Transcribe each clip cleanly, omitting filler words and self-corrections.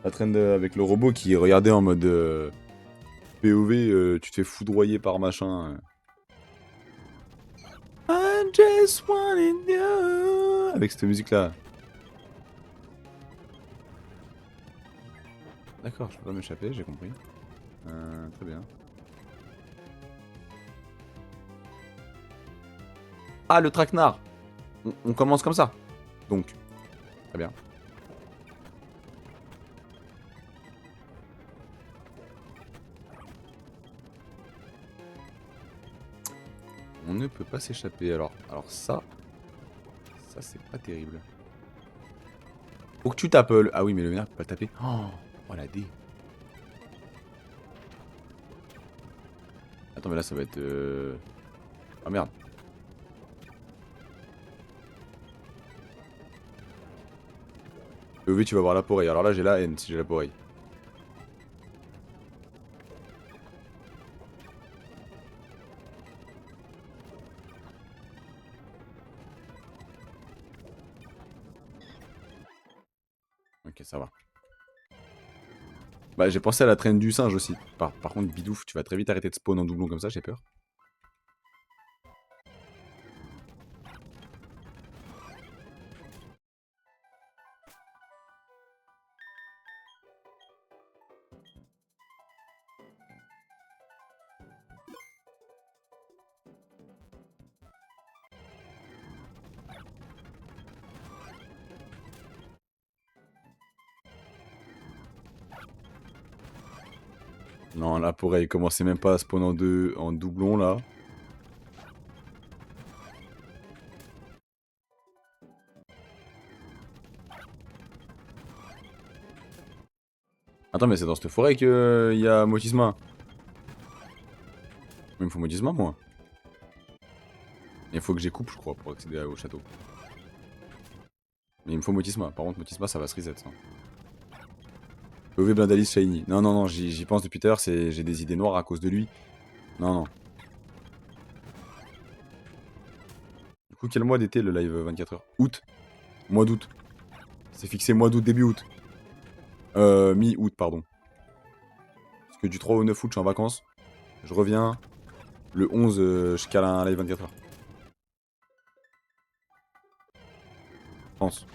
La traîne avec le robot qui regardait en mode POV, tu te fais foudroyer par machin. I just wanted you. Avec cette musique là. D'accord, je peux pas m'échapper, j'ai compris. Très bien. Ah, le traquenard. On commence comme ça. Donc, très bien. On ne peut pas s'échapper. Alors ça c'est pas terrible. Faut que tu tapes le... Ah oui, mais le vénère peut pas le taper. Oh la D. Attends, mais là ça va être... Ah merde. Oui, tu vas voir la poreille. Alors là, j'ai la haine si j'ai la poreille. Ok, ça va. Bah, j'ai pensé à la traîne du singe aussi. Par contre, Bidouf, tu vas très vite arrêter de spawn en doublon comme ça, j'ai peur. Non, la poreille commençait même pas à spawn en doublon là. Attends, mais c'est dans cette forêt que y a Motisma. Il me faut Motisma, moi. Il faut que j'écoupe, je crois, pour accéder au château. Mais il me faut Motisma. Par contre, Motisma, ça va se reset, ça. POV Blindalis Shiny. Non, non, non, j'y pense depuis tout à l'heure, j'ai des idées noires à cause de lui. Non, non. Du coup, quel mois d'été le live 24 heures? Août. Mois d'août. C'est fixé mois d'août, début août. Mi-août, pardon. Parce que du 3 au 9 août, je suis en vacances. Je reviens. Le 11, je cale un live 24 heures. Je pense.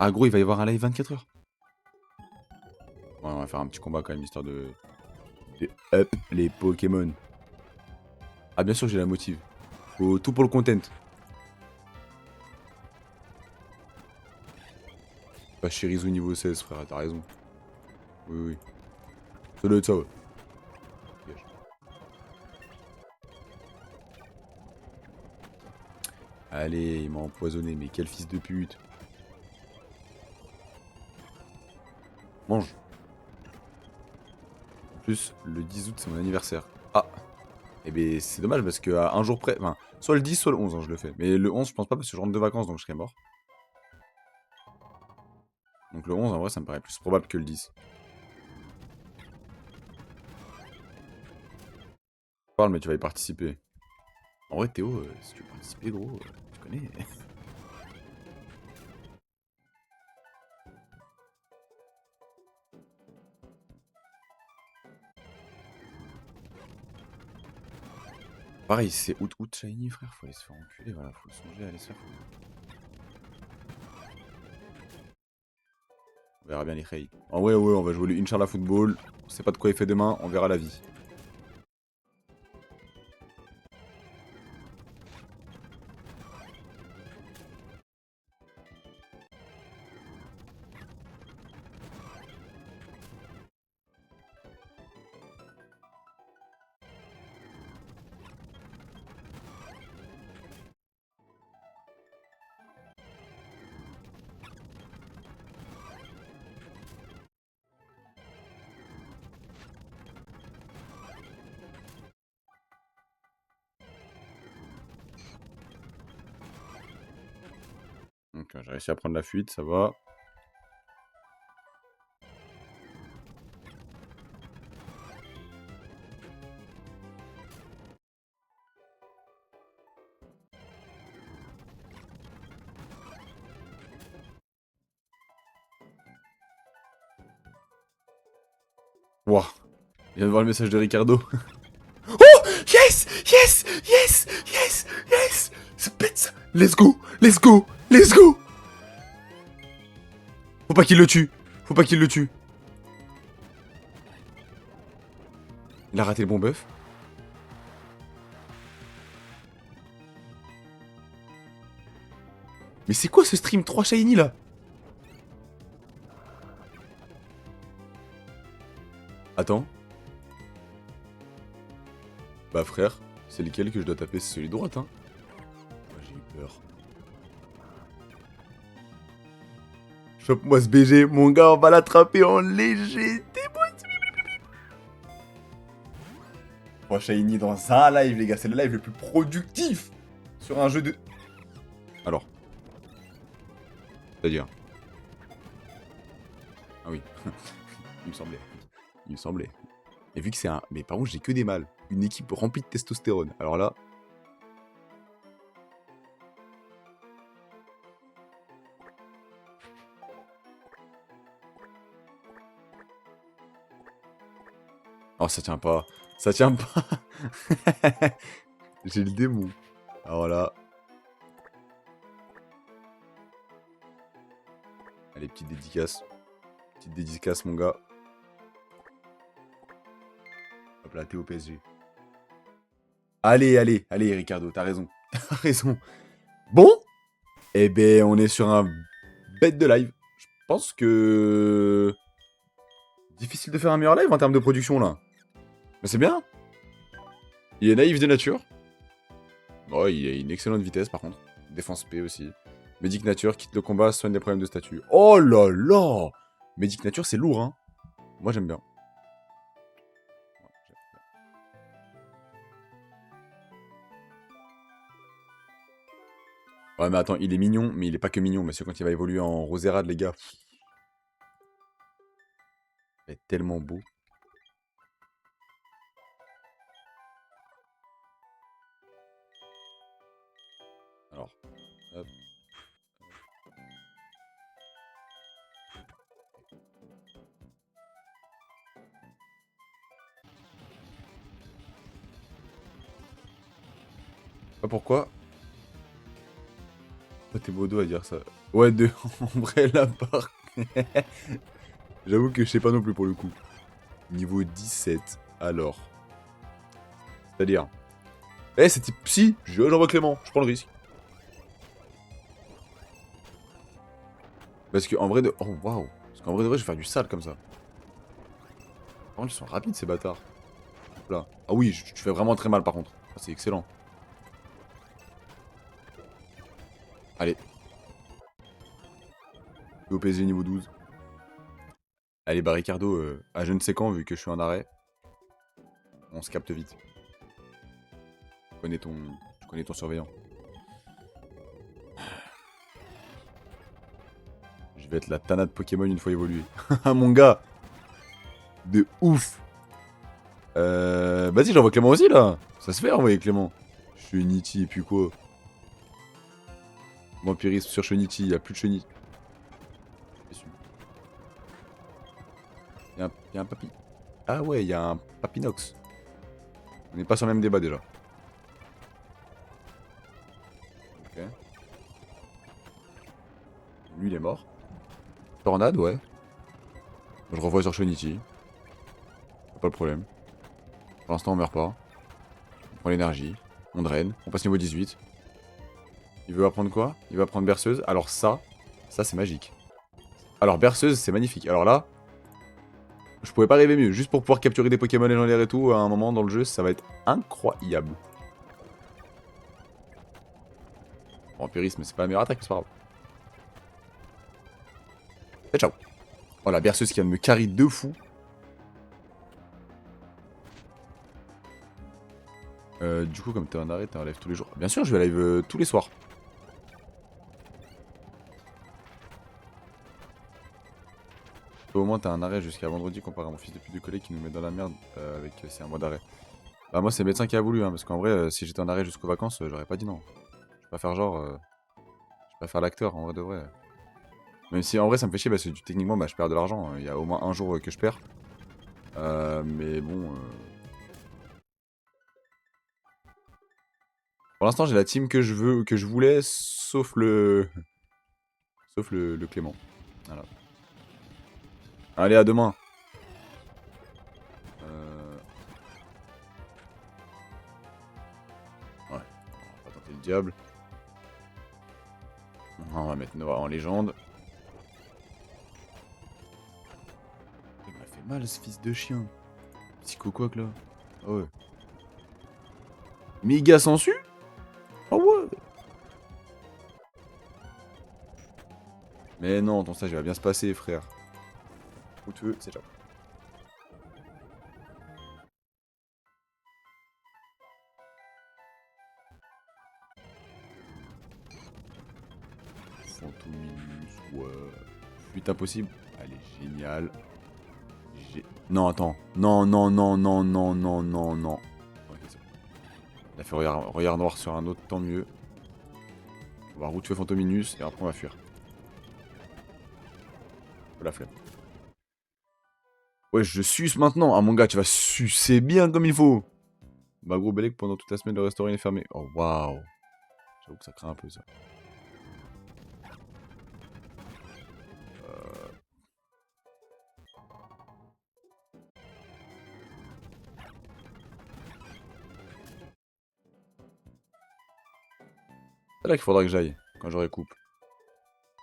Ah, gros, il va y avoir un live 24 heures. Ouais, on va faire un petit combat quand même, histoire de up les Pokémon. Ah, bien sûr, j'ai la motive. Faut tout pour le content. Pas Shirizu niveau 16, frère, t'as raison. Oui, oui. Ça doit être ça, ouais. Dégage. Allez, il m'a empoisonné, mais quel fils de pute. Mange. En plus, le 10 août, c'est mon anniversaire. Ah. Eh ben, c'est dommage parce qu'à un jour près. Enfin, soit le 10, soit le 11, hein, je le fais. Mais le 11, je pense pas parce que je rentre de vacances donc je serais mort. Donc le 11, en vrai, ça me paraît plus probable que le 10. Parle, mais tu vas y participer. En vrai, Théo, si tu veux participer, gros, tu connais. Pareil, c'est août shiny, frère. Faut aller se faire enculer, voilà. Faut songer à aller se faire foutre. On verra bien les Rey. En vrai, ouais, on va jouer le Inch'Allah Football. On sait pas de quoi il fait demain, on verra la vie. Donc, j'ai réussi à prendre la fuite, ça va. Wouah. Il vient de voir le message de Ricardo. Oh yes, yes, yes, yes, yes. C'est pète ça. Let's go, let's go, let's go. Faut pas qu'il le tue. Faut pas qu'il le tue. Il a raté le bon buff. Mais c'est quoi ce stream 3 shiny là? Attends. Bah frère, c'est lequel que je dois taper? C'est celui de droite hein. Oh, j'ai eu peur. Chope-moi ce BG, mon gars, on va l'attraper en léger. Oh shiny dans un live les gars, c'est le live le plus productif sur un jeu de... Alors. C'est-à-dire... Ah oui. Il me semblait. Il me semblait. Et vu que c'est un... Mais par contre j'ai que des mâles. Une équipe remplie de testostérone. Alors là... Oh ça tient pas. Ça tient pas. J'ai le démon. Alors là... Allez, petite dédicace. Petite dédicace mon gars. Hop là, t'es au PSG. Allez, allez, allez Ricardo, t'as raison. T'as raison. Bon, eh ben on est sur un bête de live. Je pense que... Difficile de faire un meilleur live en termes de production là. Mais c'est bien. Il est naïf de nature. Oh, il a une excellente vitesse par contre. Défense P aussi. Médic nature, quitte le combat, soigne des problèmes de statut. Oh là là. Médic nature c'est lourd hein. Moi j'aime bien. Ouais, mais attends, il est mignon, mais il est pas que mignon, parce que quand il va évoluer en Roserade, les gars. Il va être tellement beau. Alors, hop. Pas pourquoi. Oh, t'es modo à dire ça. Ouais, en vrai, là, par... J'avoue que je sais pas non plus pour le coup. Niveau 17, alors. C'est-à-dire... Eh, c'était psy. J'envoie Clément, je prends le risque. Parce qu'en vrai de... Oh, waouh. Parce qu'en vrai de vrai, je vais faire du sale comme ça. Par contre, ils sont rapides, ces bâtards. Hop là. Ah oui, tu fais vraiment très mal, par contre. Ah, c'est excellent. Allez. Au PSG niveau 12. Allez, bah Ricardo, à je ne sais quand, vu que je suis en arrêt. On se capte vite. Tu connais ton surveillant. Je vais être la Tana de Pokémon une fois évolué. Mon gars. De ouf. Vas-y, j'envoie Clément aussi, là. Ça se fait, envoyer Clément. Shunichi, et puis quoi? Vampirisme sur Shunichi, il n'y a plus de Shunichi. Il y a un papy. Ah ouais, il y a un papinox. On n'est pas sur le même débat, déjà. Ok. Lui, il est mort. Tornade, ouais. Je revois sur Shunichi. Pas le problème. Pour l'instant, on meurt pas. On prend l'énergie. On draine. On passe niveau 18. Il veut apprendre quoi? Il veut apprendre berceuse. Alors ça c'est magique. Alors berceuse, c'est magnifique. Alors là, je pouvais pas rêver mieux. Juste pour pouvoir capturer des Pokémon légendaires et tout, à un moment dans le jeu, ça va être incroyable. Vampirisme, c'est pas la meilleure attaque, mais c'est pas grave. Et ciao. Oh la berceuse qui vient de me carry de fou. Du coup, comme t'es en arrêt, t'es en live tous les jours. Bien sûr, je vais live tous les soirs. Au moins, t'as un arrêt jusqu'à vendredi comparé à mon fils de pute de collègue qui nous met dans la merde avec c'est un mois d'arrêt. Bah, moi, c'est le médecin qui a voulu, hein, parce qu'en vrai, si j'étais en arrêt jusqu'aux vacances, j'aurais pas dit non. Je vais pas faire genre. Je vais pas faire l'acteur, en vrai de vrai. Même si en vrai, ça me fait chier parce que techniquement, bah, je perds de l'argent. Il y a au moins un jour que je perds. Mais bon... Pour l'instant, j'ai la team que je voulais, sauf le... sauf le Clément. Voilà. Allez, à demain. Ouais, on va pas tenter le diable. On va mettre Noah en légende. Il m'a fait mal, ce fils de chien. Psycho quoi que là. Ah ouais. Méga sensu. Ah ouais. Mais non, ton stage il va bien se passer, frère. Où tu veux, c'est ciao. Fantominus, ouais. Fuite impossible. Allez, génial. Non, attends. Non, non, non, non, non, non, non, non. Ok, c'est bon. Il a fait regard noir sur un autre, tant mieux. On va routuer Fantominus et après on va fuir. Oh, la flemme. Ouais, je suce maintenant. Ah mon gars, tu vas sucer bien comme il faut. Bah gros Bellec, pendant toute la semaine, le restaurant est fermé. Oh waouh. J'avoue que ça craint un peu ça. C'est là qu'il faudra que j'aille, quand j'aurai coupe.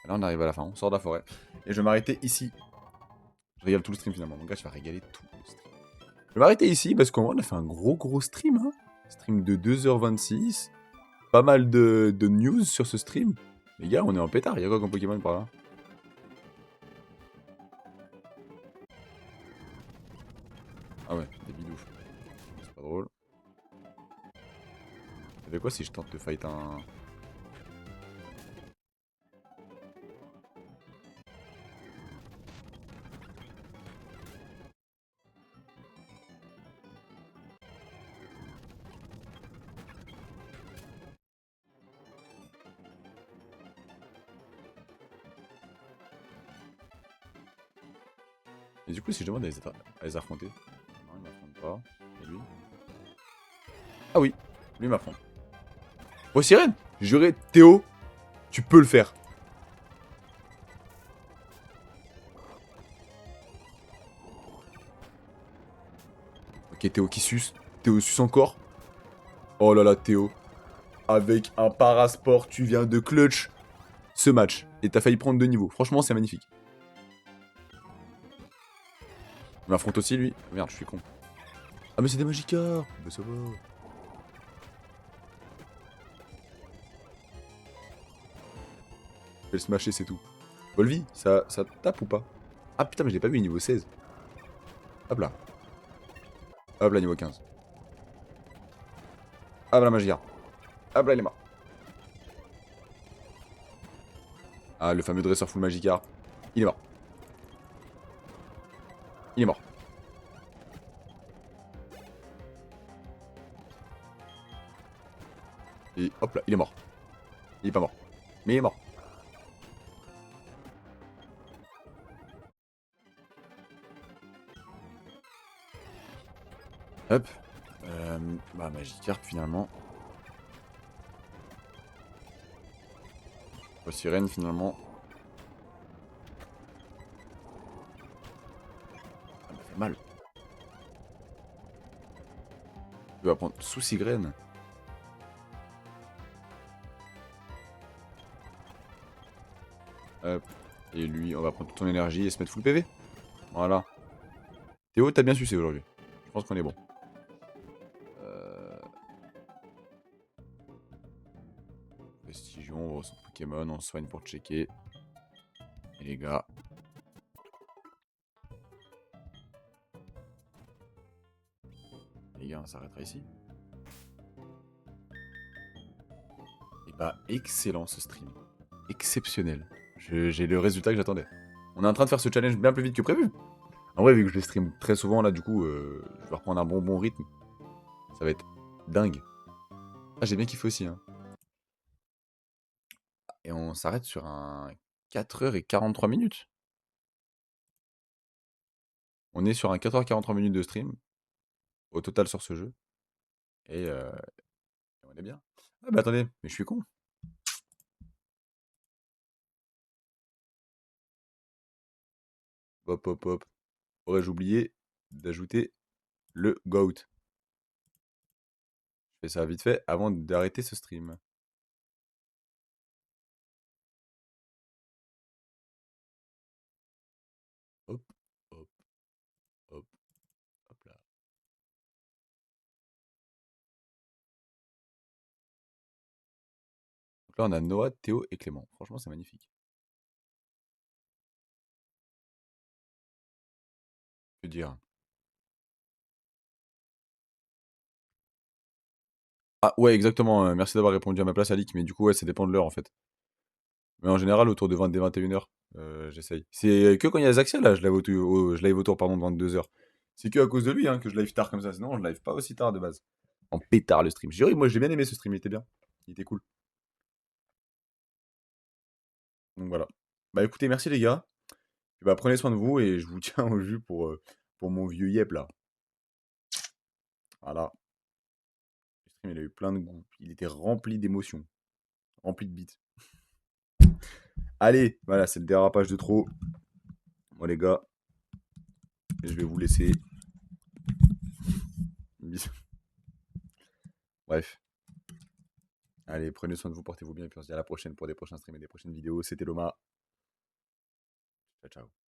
Là on arrive à la fin, on sort de la forêt. Et je vais m'arrêter ici. Je régale tout le stream finalement. Mon gars, tu vas régaler tout le stream. Je vais m'arrêter ici parce qu'on a fait un gros stream. Hein. Stream de 2h26. Pas mal de news sur ce stream. Les gars, on est en pétard. Il y a quoi comme Pokémon par là? Ah ouais, des bidoufs. C'est pas drôle. Ça fait quoi si je tente de fight un... Et du coup, si je demande à les affronter... Non, il m'affronte pas. Et lui? Ah oui, lui m'affronte. Oh, Sirène! J'ai juré, Théo, tu peux le faire. Ok, Théo qui suce. Théo suce encore. Oh là là, Théo. Avec un parasport, tu viens de clutch ce match. Et t'as failli prendre 2 niveaux. Franchement, c'est magnifique. Il m'affronte aussi, lui. Merde, je suis con. Ah, mais c'est des Magikarp. Bah, ça va. Je vais le smasher, c'est tout. Volvi, ça tape ou pas? Ah putain, mais je l'ai pas vu, niveau 16. Hop là. Hop là, niveau 15. Hop là, Magikarp. Hop là, il est mort. Ah, le fameux dresseur full Magikarp. Il est mort. Il est mort. Et hop là, il est mort. Il est pas mort. Mais il est mort. Hop. Bah, Magikarp finalement. Sirène finalement. Ça m'a fait mal. Tu vas prendre souci graine. Hop. Et lui, on va prendre toute ton énergie et se mettre full PV. Voilà. Théo, t'as bien sucé aujourd'hui. Je pense qu'on est bon. Prestigion, on voit son Pokémon, on soigne pour checker. Et les gars. Les gars, on s'arrêtera ici. Et bah, excellent ce stream. Exceptionnel. J'ai le résultat que j'attendais. On est en train de faire ce challenge bien plus vite que prévu. En vrai, vu que je le stream très souvent, là, du coup, je vais reprendre un bon rythme. Ça va être dingue. Ah, j'ai bien kiffé aussi, hein. Et on s'arrête sur un 4h43 minutes. On est sur un 4h43 minutes de stream au total sur ce jeu. Et on est bien. Ah bah attendez, mais je suis con. Hop, hop, hop. Aurais-je oublié d'ajouter le GOAT. Je fais ça vite fait avant d'arrêter ce stream. Hop, hop, hop, hop là. Donc là, on a Noah, Théo et Clément. Franchement, c'est magnifique. Que dire? Ah ouais, exactement. Merci d'avoir répondu à ma place, Alix. Mais du coup, ouais, ça dépend de l'heure en fait. Mais en général, autour de 20 des 21h, j'essaye. C'est que quand il y a Zaxia, là, je live autour pardon, de 22h. C'est que à cause de lui hein, que je live tard comme ça. Sinon, je live pas aussi tard de base. En pétard le stream. J'ai moi j'ai bien aimé ce stream, il était bien. Il était cool. Donc voilà. Bah écoutez, merci les gars. Puis bah, prenez soin de vous et je vous tiens au jus pour mon vieux Yep là. Voilà. Le stream, il a eu plein de goût. Il était rempli d'émotions. Rempli de bits. Allez, voilà, c'est le dérapage de trop. Moi les gars, je vais vous laisser. Bisous. Bref. Allez, prenez soin de vous, portez-vous bien et puis on se dit à la prochaine pour des prochains streams et des prochaines vidéos. C'était Loma. Ciao, ciao.